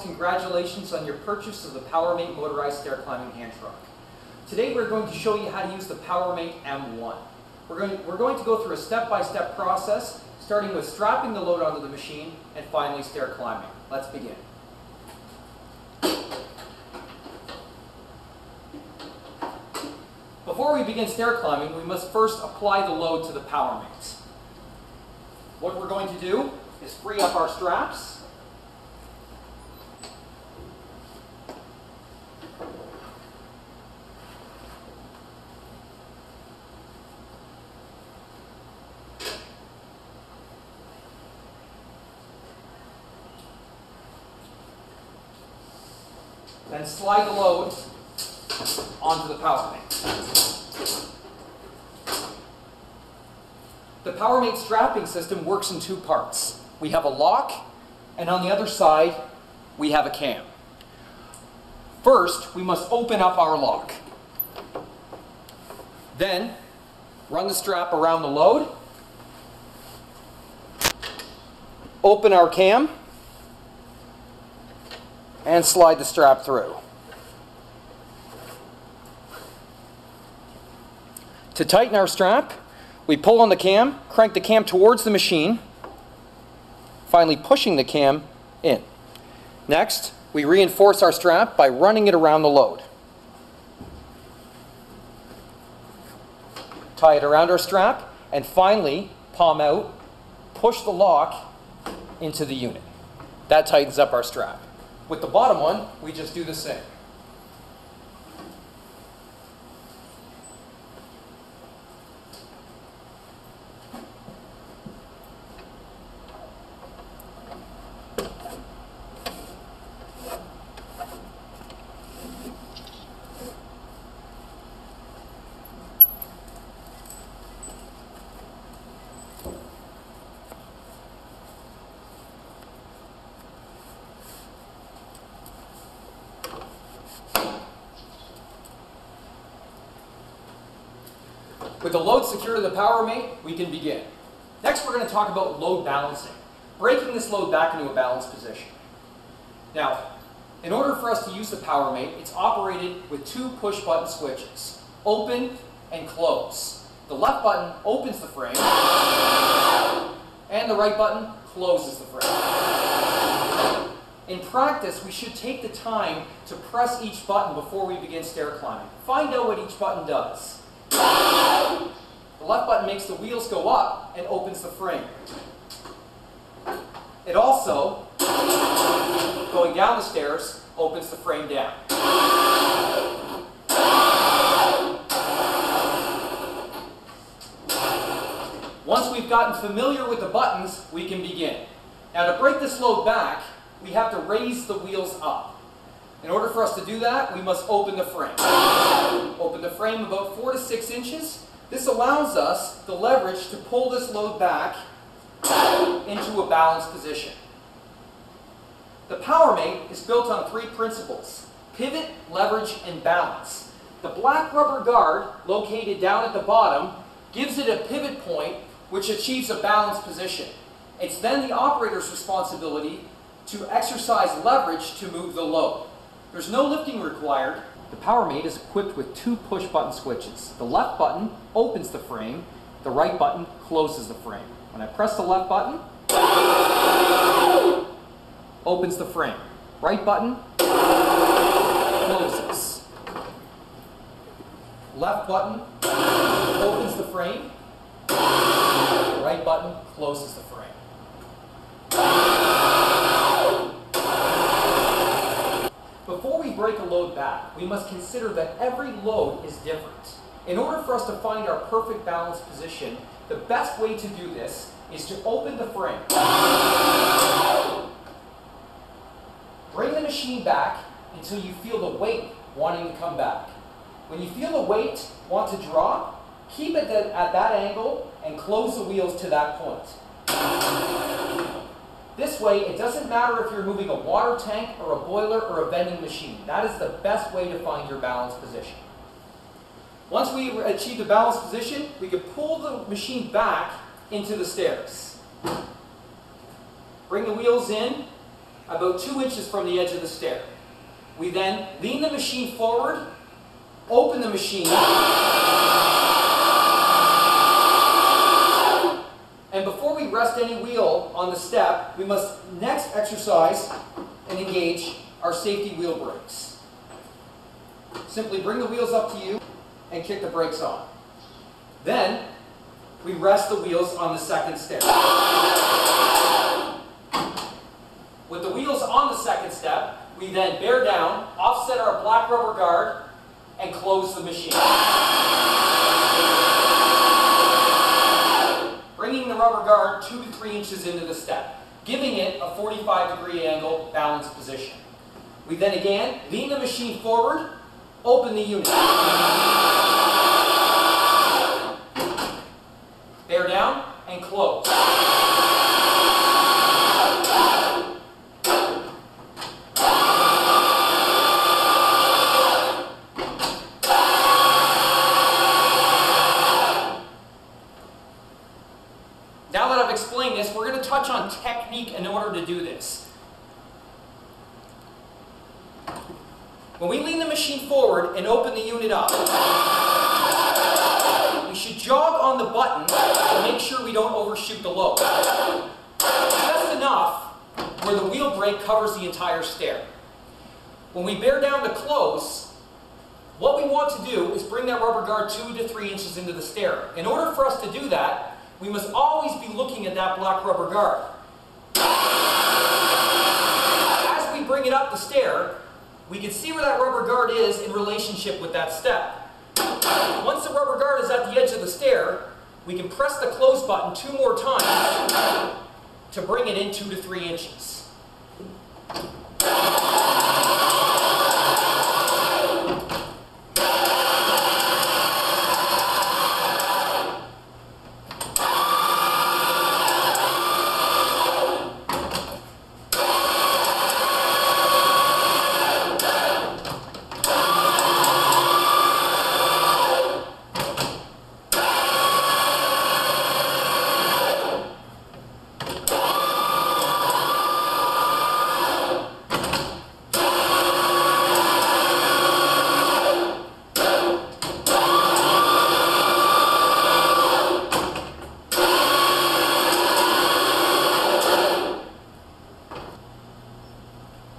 Congratulations on your purchase of the PowerMate motorized stair climbing hand truck. Today we're going to show you how to use the PowerMate M1. We're going to go through a step-by-step process, starting with strapping the load onto the machine and finally stair climbing. Let's begin. Before we begin stair climbing, we must first apply the load to the PowerMate. What we're going to do is free up our straps. Then slide the load onto the PowerMate. The PowerMate strapping system works in two parts. We have a lock, and on the other side, we have a cam. First, we must open up our lock. Then, run the strap around the load, open our cam, and slide the strap through. To tighten our strap, we pull on the cam, crank the cam towards the machine, finally pushing the cam in. Next, we reinforce our strap by running it around the load. Tie it around our strap, and finally, palm out, push the lock into the unit. That tightens up our strap. With the bottom one, we just do the same. With the load secured to the PowerMate, we can begin. Next, we're going to talk about load balancing, breaking this load back into a balanced position. Now, in order for us to use the PowerMate, it's operated with two push-button switches, open and close. The left button opens the frame, and the right button closes the frame. In practice, we should take the time to press each button before we begin stair climbing. Find out what each button does. The left button makes the wheels go up and opens the frame. It also, going down the stairs, opens the frame down. Once we've gotten familiar with the buttons, we can begin. Now to break this load back, we have to raise the wheels up. In order for us to do that, we must open the frame. Open the frame about 4 to 6 inches. This allows us the leverage to pull this load back into a balanced position. The PowerMate is built on 3 principles: pivot, leverage, and balance. The black rubber guard located down at the bottom gives it a pivot point which achieves a balanced position. It's then the operator's responsibility to exercise leverage to move the load. There's no lifting required. The PowerMate is equipped with 2 push-button switches. The left button opens the frame, the right button closes the frame. When I press the left button, opens the frame. Right button closes. Left button opens the frame, right button closes the frame. Before we break a load back, we must consider that every load is different. In order for us to find our perfect balanced position, the best way to do this is to open the frame. Bring the machine back until you feel the weight wanting to come back. When you feel the weight want to drop, keep it at that angle and close the wheels to that point. This way, it doesn't matter if you're moving a water tank or a boiler or a vending machine. That is the best way to find your balanced position. Once we achieve the balanced position, we can pull the machine back into the stairs. Bring the wheels in about 2 inches from the edge of the stair. We then lean the machine forward, open the machine, and before we rest any wheel on the step, we must next exercise and engage our safety wheel brakes. Simply bring the wheels up to you and kick the brakes on. Then, we rest the wheels on the second step. With the wheels on the second step, we then bear down, offset our black rubber guard, and close the machine. Bringing the rubber guard 2 to 3 inches into the step, giving it a 45-degree angle balanced position. We then again lean the machine forward, open the unit. Bear down and close. Now that I've explained this, we're going to touch on technique in order to do this. When we lean the machine forward and open the unit up, we should jog on the button to make sure we don't overshoot the load. Just enough where the wheel brake covers the entire stair. When we bear down to close, what we want to do is bring that rubber guard 2 to 3 inches into the stair. In order for us to do that, we must always be looking at that black rubber guard. As we bring it up the stair, we can see where that rubber guard is in relationship with that step. Once the rubber guard is at the edge of the stair, we can press the close button 2 more times to bring it in 2 to 3 inches.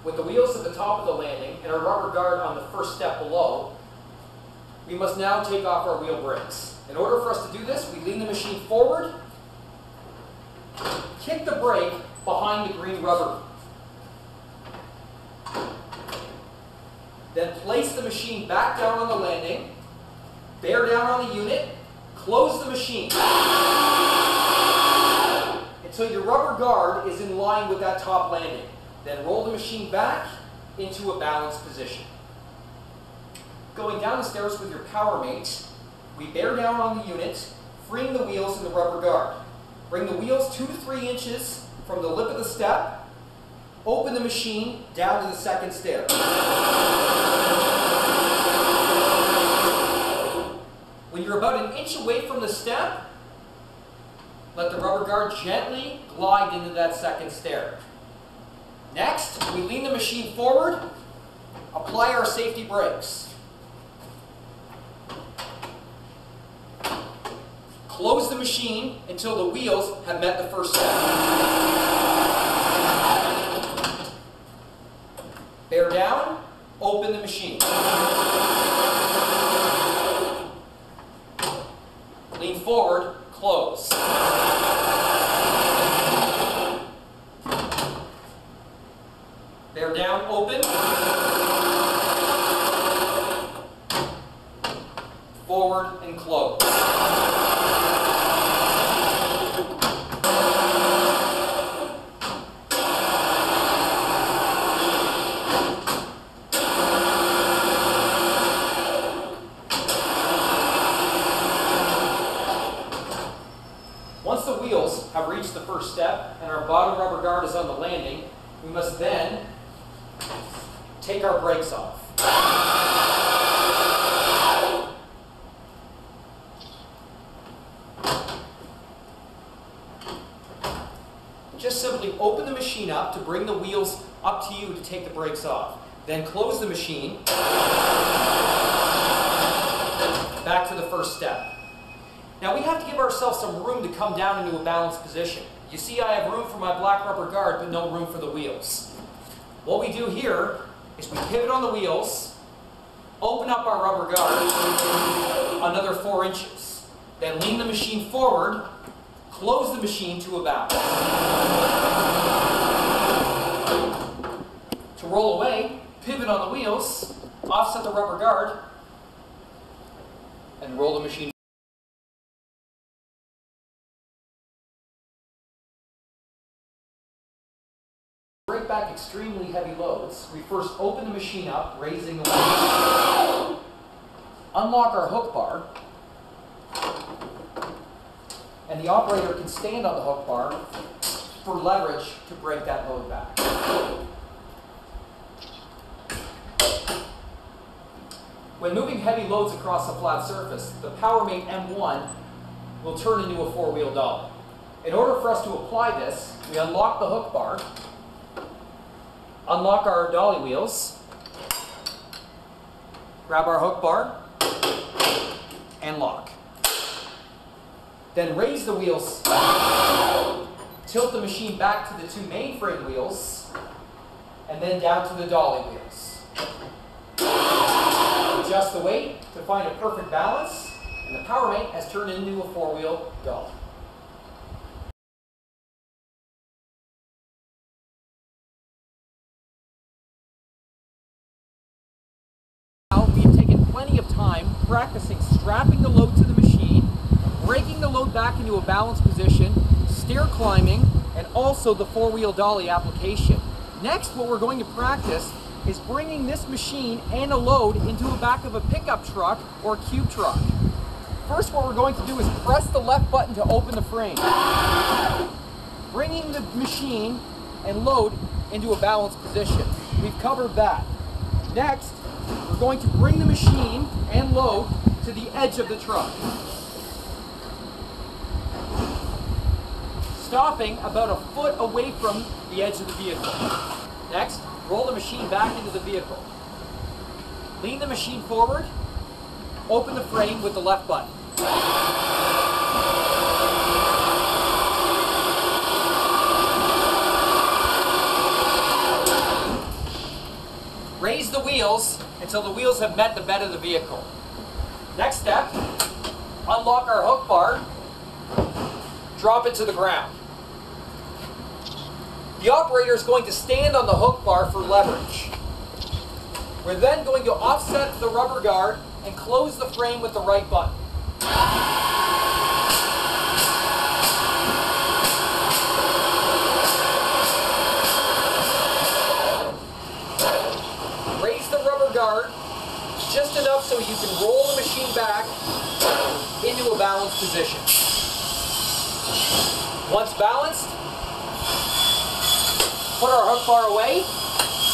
With the wheels at the top of the landing and our rubber guard on the first step below, we must now take off our wheel brakes. In order for us to do this, we lean the machine forward, kick the brake behind the green rubber. Then place the machine back down on the landing, bear down on the unit, close the machine until your rubber guard is in line with that top landing. Then roll the machine back into a balanced position. Going down the stairs with your PowerMate, we bear down on the unit, freeing the wheels and the rubber guard. Bring the wheels 2 to 3 inches from the lip of the step, open the machine down to the second stair. When you're about an inch away from the step, let the rubber guard gently glide into that second stair. Next, we lean the machine forward, apply our safety brakes. Close the machine until the wheels have met the first step. Bear down, open the machine. Lean forward, close. Bear down, open. Forward and close. Once the wheels have reached the first step and our bottom rubber guard is on the landing, we must then take our brakes off. just simply open the machine up to bring the wheels up to you to take the brakes off. Then close the machine. Back to the first step. Now we have to give ourselves some room to come down into a balanced position. You see I have room for my black rubber guard, but no room for the wheels. What we do here is we pivot on the wheels, open up our rubber guard another 4 inches. Then lean the machine forward, close the machine to a balance. To roll away, pivot on the wheels, offset the rubber guard, and roll the machine. Break back extremely heavy loads. We first open the machine up, raising the weight. Unlock our hook bar, and the operator can stand on the hook bar for leverage to break that load back. When moving heavy loads across a flat surface, the PowerMate M1 will turn into a 4-wheel dolly. In order for us to apply this, we unlock the hook bar, unlock our dolly wheels, grab our hook bar, and lock. Then raise the wheels, tilt the machine back to the 2 mainframe wheels, and then down to the dolly wheels. Adjust the weight to find a perfect balance, and the PowerMate has turned into a 4-wheel dolly. Now we've taken plenty of time practicing strapping the load to the machine, breaking the load back into a balanced position, stair climbing, and also the 4-wheel dolly application. Next, what we're going to practice is bringing this machine and a load into the back of a pickup truck or cube truck. First, what we're going to do is press the left button to open the frame, bringing the machine and load into a balanced position. We've covered that. Next, we're going to bring the machine and load to the edge of the truck, stopping about a foot away from the edge of the vehicle. Next, roll the machine back into the vehicle. Lean the machine forward, open the frame with the left button. Raise the wheels until the wheels have met the bed of the vehicle. Next step, unlock our hook bar, drop it to the ground. The operator is going to stand on the hook bar for leverage. We're then going to offset the rubber guard and close the frame with the right button. Raise the rubber guard just enough so you can roll the machine back into a balanced position. Once balanced, put our hook bar away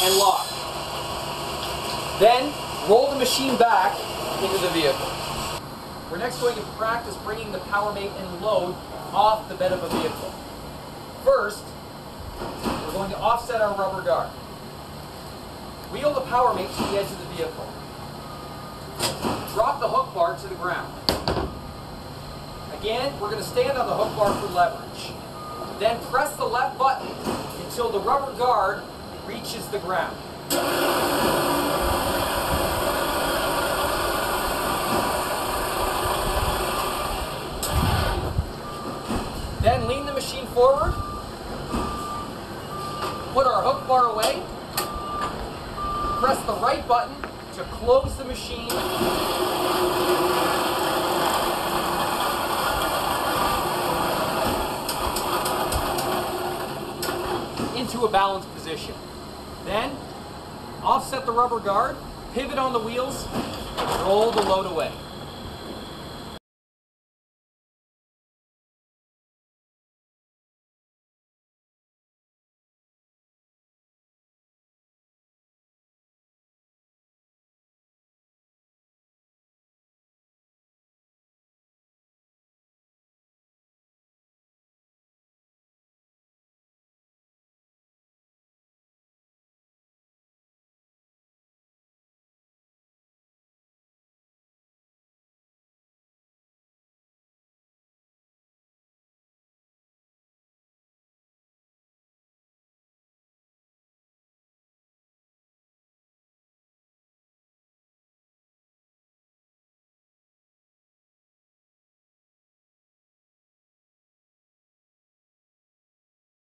and lock. Then roll the machine back into the vehicle. We're next going to practice bringing the PowerMate and load off the bed of a vehicle. First, we're going to offset our rubber guard. Wheel the PowerMate to the edge of the vehicle. Drop the hook bar to the ground. Again, we're going to stand on the hook bar for leverage. Then press the left button until the rubber guard reaches the ground. Then lean the machine forward, put our hook bar away, press the right button to close the machine into a balanced position. Then, offset the rubber guard, pivot on the wheels, and roll the load away.